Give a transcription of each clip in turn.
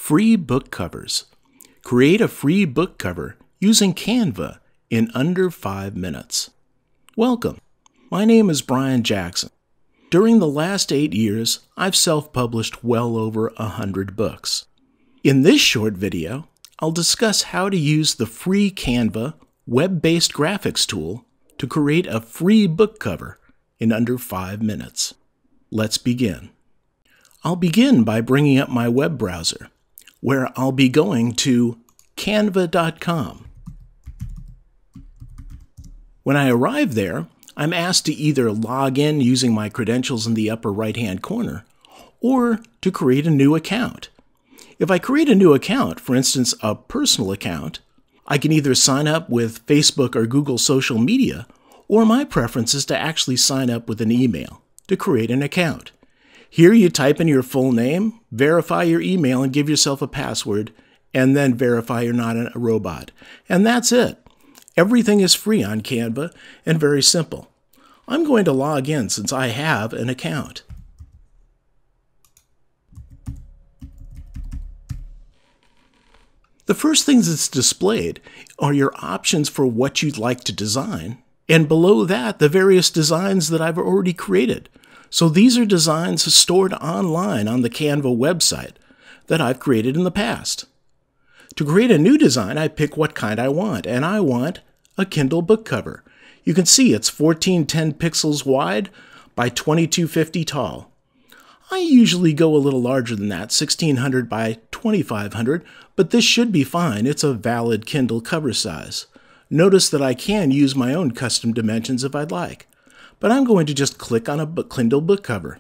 Free book covers. Create a free book cover using Canva in under 5 minutes. Welcome. My name is Brian Jackson. During the last 8 years, I've self-published well over 100 books. In this short video, I'll discuss how to use the free Canva web-based graphics tool to create a free book cover in under 5 minutes. Let's begin. I'll begin by bringing up my web browser, where I'll be going to canva.com. When I arrive there, I'm asked to either log in using my credentials in the upper right-hand corner, or to create a new account. If I create a new account, for instance, a personal account, I can either sign up with Facebook or Google social media, or my preference is to actually sign up with an email to create an account. Here you type in your full name, verify your email, and give yourself a password, and then verify you're not a robot. And that's it. Everything is free on Canva and very simple. I'm going to log in since I have an account. The first things that's displayed are your options for what you'd like to design, and below that, the various designs that I've already created. So these are designs stored online on the Canva website that I've created in the past. To create a new design, I pick what kind I want, and I want a Kindle book cover. You can see it's 1410 pixels wide by 2250 tall. I usually go a little larger than that, 1600 by 2500, but this should be fine. It's a valid Kindle cover size. Notice that I can use my own custom dimensions if I'd like, but I'm going to just click on a Kindle book cover.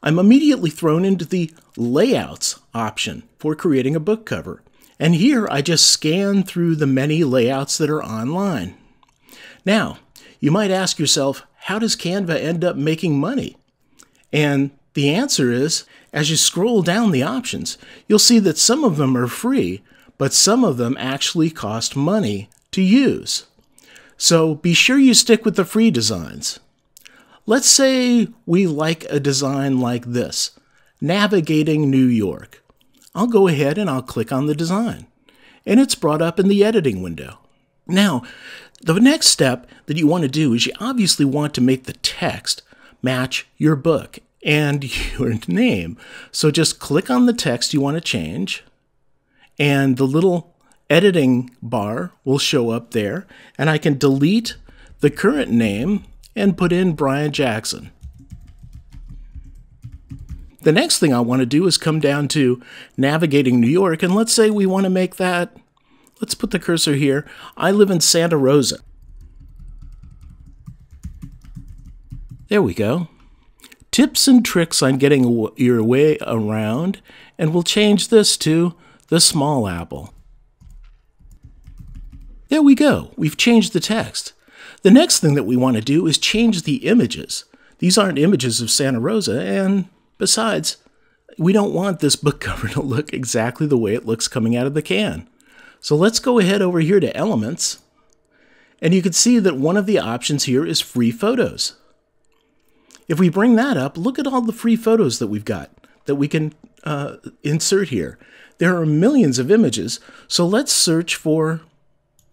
I'm immediately thrown into the Layouts option for creating a book cover, and here I just scan through the many layouts that are online. Now, you might ask yourself, how does Canva end up making money? And the answer is, as you scroll down the options, you'll see that some of them are free, but some of them actually cost money to use. So be sure you stick with the free designs. Let's say we like a design like this, Navigating New York. I'll go ahead and I'll click on the design, and it's brought up in the editing window. Now, the next step that you want to do is you obviously want to make the text match your book and your name. So just click on the text you want to change, and the little editing bar will show up there, and I can delete the current name and put in Brian Jackson. The next thing I want to do is come down to Navigating New York, and let's say we want to make that, let's put the cursor here. I live in Santa Rosa. There we go. Tips and tricks on getting your way around, and we'll change this to the small apple. There we go. We've changed the text. The next thing that we want to do is change the images. These aren't images of Santa Rosa, and besides, we don't want this book cover to look exactly the way it looks coming out of the can. So let's go ahead over here to Elements, and you can see that one of the options here is free photos. If we bring that up, look at all the free photos that we've got that we can insert here. There are millions of images, so let's search for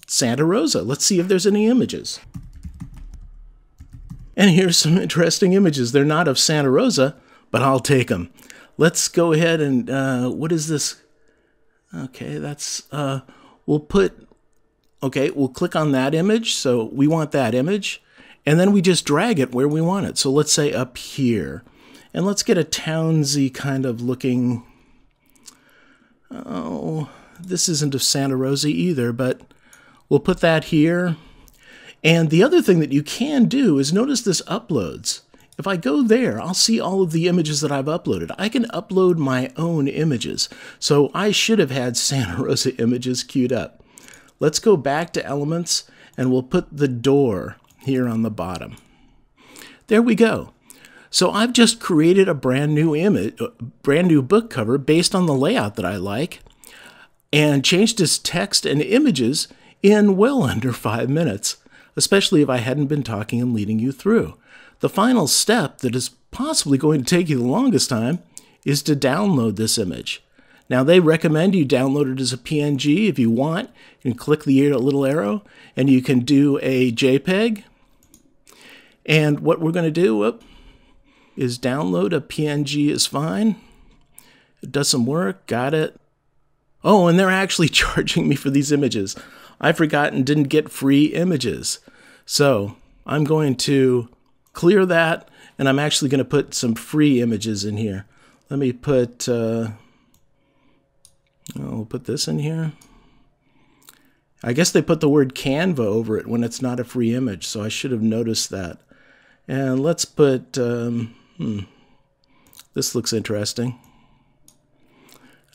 Santa Rosa. Let's see if there's any images. And here's some interesting images. They're not of Santa Rosa, but I'll take them. Let's go ahead and, what is this? Okay, that's, we'll click on that image. So we want that image, and then we just drag it where we want it. So let's say up here, and let's get a townsy kind of looking, oh, this isn't of Santa Rosa either, but we'll put that here. And the other thing that you can do is notice this uploads. If I go there, I'll see all of the images that I've uploaded. I can upload my own images. So I should have had Santa Rosa images queued up. Let's go back to Elements, and we'll put the door here on the bottom. There we go. So I've just created a brand new book cover based on the layout that I like, and changed its text and images in well under 5 minutes, especially if I hadn't been talking and leading you through. The final step that is possibly going to take you the longest time is to download this image. Now, they recommend you download it as a PNG. If you want, you can click the little arrow and you can do a JPEG. And what we're going to do is download a PNG is fine. It does some work. Got it. Oh, and they're actually charging me for these images. I forgot and didn't get free images. So I'm going to clear that, and I'm actually going to put some free images in here. Let me put, I'll put this in here. I guess they put the word Canva over it when it's not a free image, so I should have noticed that. And let's put, this looks interesting.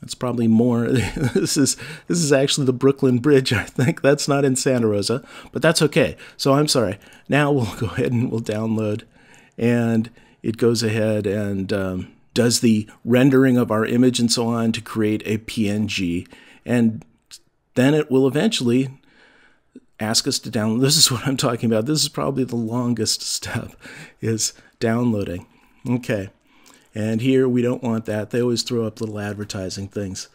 That's probably more. This is actually the Brooklyn Bridge, I think. That's not in Santa Rosa, but that's okay. So I'm sorry. Now we'll go ahead and we'll download, and it goes ahead and does the rendering of our image and so on to create a PNG, and then it will eventually ask us to download. This is what I'm talking about. This is probably the longest step, is downloading. Okay. And here we don't want that. They always throw up little advertising things.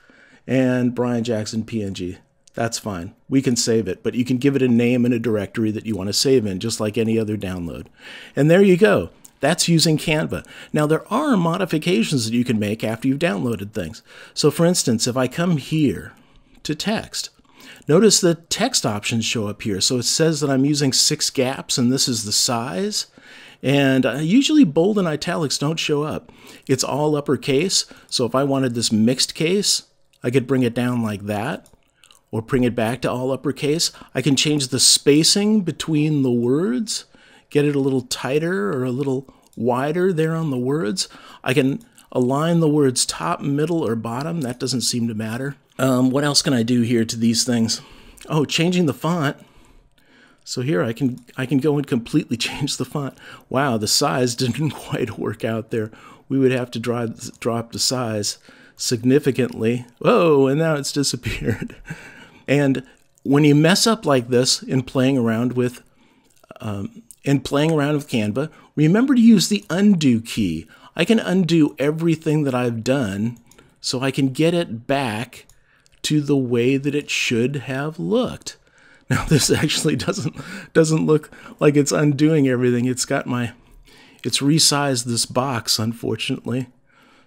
And Brian Jackson PNG. That's fine. We can save it, but you can give it a name and a directory that you want to save in, just like any other download. And there you go. That's using Canva. Now, there are modifications that you can make after you've downloaded things. So, for instance, if I come here to text, notice the text options show up here. So it says that I'm using 6 gaps, and this is the size. And usually bold and italics don't show up. It's all uppercase. So if I wanted this mixed case, I could bring it down like that, or bring it back to all uppercase. I can change the spacing between the words, get it a little tighter or a little wider there on the words. I can align the words top, middle, or bottom. That doesn't seem to matter. What else can I do here to these things? Oh, changing the font. So here I can go and completely change the font. Wow, the size didn't quite work out there. We would have to drop the size significantly. Whoa, and now it's disappeared. And when you mess up like this in playing around with Canva, remember to use the undo key. I can undo everything that I've done so I can get it back to the way that it should have looked. Now this actually doesn't look like it's undoing everything. It's resized this box, unfortunately.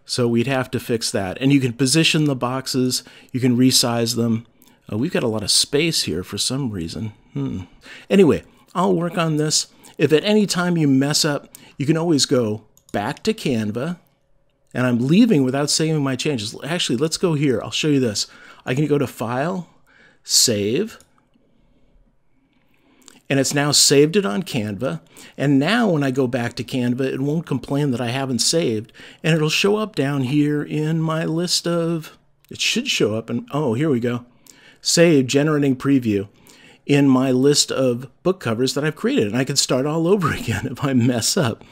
So we'd have to fix that. And you can position the boxes, you can resize them. We've got a lot of space here for some reason. Anyway, I'll work on this. If at any time you mess up, you can always go back to Canva. And I'm leaving without saving my changes. Actually, let's go here. I'll show you this. I can go to File, Save. And it's now saved it on Canva. And now when I go back to Canva, it won't complain that I haven't saved. And it'll show up down here in my list of, it should show up, and oh, here we go. Save, generating preview in my list of book covers that I've created. And I can start all over again if I mess up.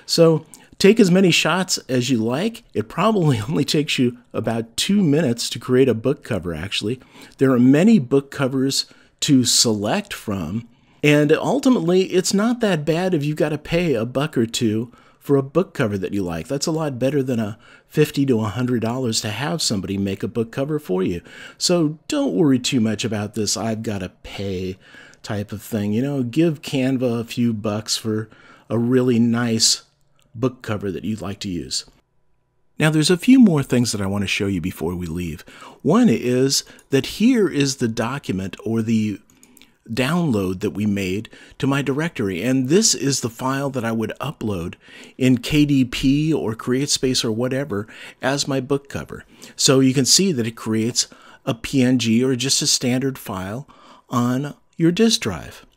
So take as many shots as you like. It probably only takes you about 2 minutes to create a book cover, actually. There are many book covers to select from. And ultimately, it's not that bad if you've got to pay $1 or $2 for a book cover that you like. That's a lot better than a $50 to $100 to have somebody make a book cover for you. So don't worry too much about this I've got to pay type of thing. You know, give Canva a few bucks for a really nice book cover that you'd like to use. Now, there's a few more things that I want to show you before we leave. One is that here is the document or the download that we made to my directory, and this is the file that I would upload in KDP or CreateSpace or whatever as my book cover. So you can see that it creates a PNG or just a standard file on your disk drive.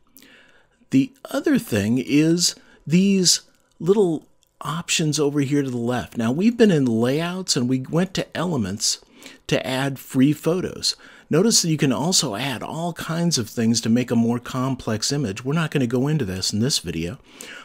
The other thing is these little options over here to the left. Now, we've been in layouts and we went to elements to add free photos. Notice that you can also add all kinds of things to make a more complex image. We're not going to go into this in this video,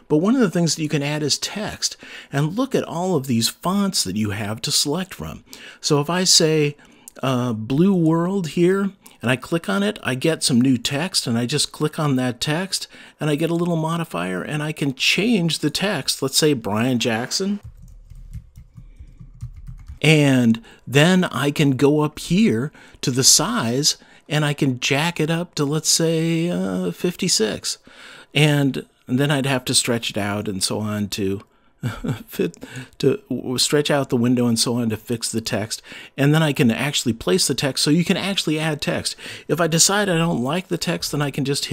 but one of the things that you can add is text. And look at all of these fonts that you have to select from. So if I say Blue World here, and I click on it, I get some new text, and I just click on that text, and I get a little modifier, and I can change the text. Let's say Brian Jackson. And then I can go up here to the size and I can jack it up to, let's say, 56. And then I'd have to stretch it out and so on to stretch out the window and so on to fix the text. And then I can actually place the text, so you can actually add text. If I decide I don't like the text, then I can just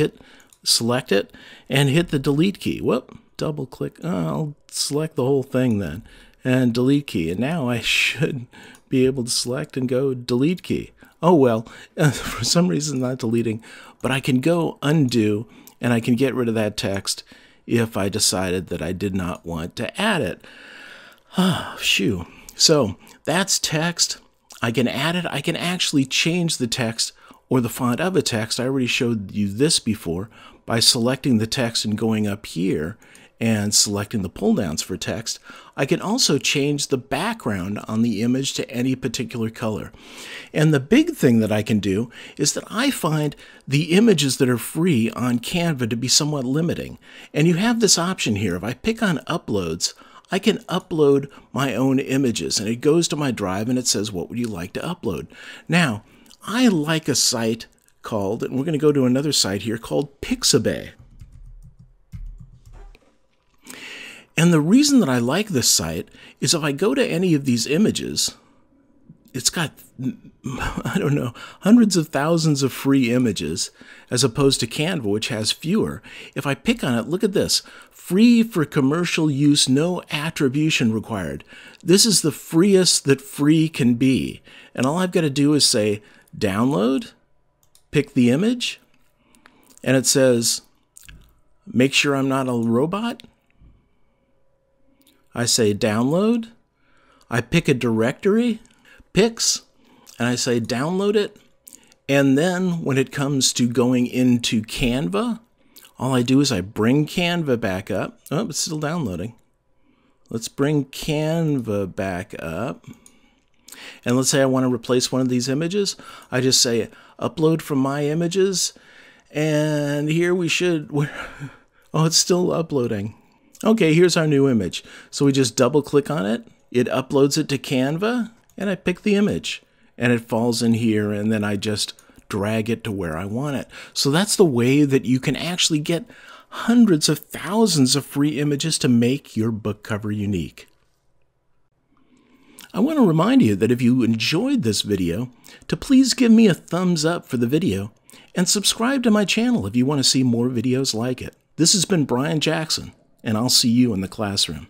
select it and hit the delete key. Whoop, double click. I'll select the whole thing then and delete key. And now I should be able to select and go delete key. Oh well, for some reason not deleting, but I can go undo and I can get rid of that text if I decided that I did not want to add it. Shoo. So that's text. I can add it. I can actually change the text or the font of a text. I already showed you this before by selecting the text and going up here and selecting the pull downs for text. I can also change the background on the image to any particular color. And the big thing that I can do is that I find the images that are free on Canva to be somewhat limiting. And you have this option here. If I pick on uploads, I can upload my own images, and it goes to my drive and it says, what would you like to upload? Now, I like a site called, and we're going to go to another site here called Pixabay. And the reason that I like this site is if I go to any of these images, it's got, I don't know, hundreds of thousands of free images as opposed to Canva, which has fewer. If I pick on it, look at this. Free for commercial use, no attribution required. This is the freest that free can be. And all I've got to do is say download, pick the image, and it says, make sure I'm not a robot. I say download, I pick a directory, Pix, and I say download it, and then when it comes to going into Canva, all I do is I bring Canva back up. Oh, it's still downloading. Let's bring Canva back up, and let's say I want to replace one of these images. I just say upload from my images, and here we should, oh, it's still uploading. Okay, here's our new image. So we just double click on it, it uploads it to Canva, and I pick the image, and it falls in here, and then I just drag it to where I want it. So that's the way that you can actually get hundreds of thousands of free images to make your book cover unique. I want to remind you that if you enjoyed this video, to please give me a thumbs up for the video, and subscribe to my channel if you want to see more videos like it. This has been Brian Jackson, and I'll see you in the classroom.